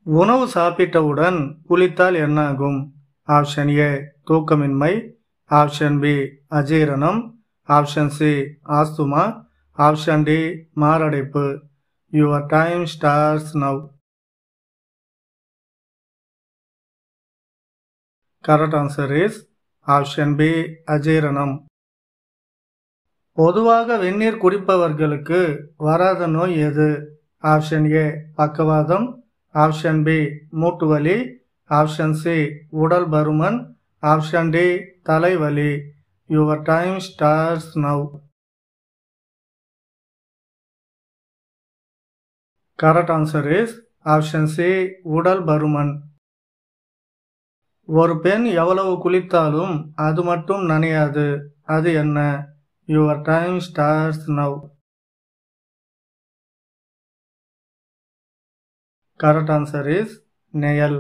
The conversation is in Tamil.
உணவு சாப்பிட்டவுடன் குளித்தால் என்னாகும்? ஆப்ஷன் ஏ தூக்கமின்மை, ஆப்ஷன் பி அஜீரணம், option C asthma, option D மாரடைப்பு. Your time starts now. Correct answer is option B அஜீரணம். பொதுவாக வெந்நீர் குடிப்பவர்களுக்கு வராத நோய் எது? ஆப்ஷன் ஏ பக்கவாதம், ஆப்ஷன் பி மூட்டுவலி, ஆப்ஷன் சி உடல் பருமன், ஆப்ஷன் டி தலைவலி. Your time starts now. Correct answer is option C உடல் பருமன். ஒரு பெண் எவ்வளவு குளித்தாலும் அது மட்டும் நனையாது, அது என்ன? Your time starts now. Correct answer is நெயல்.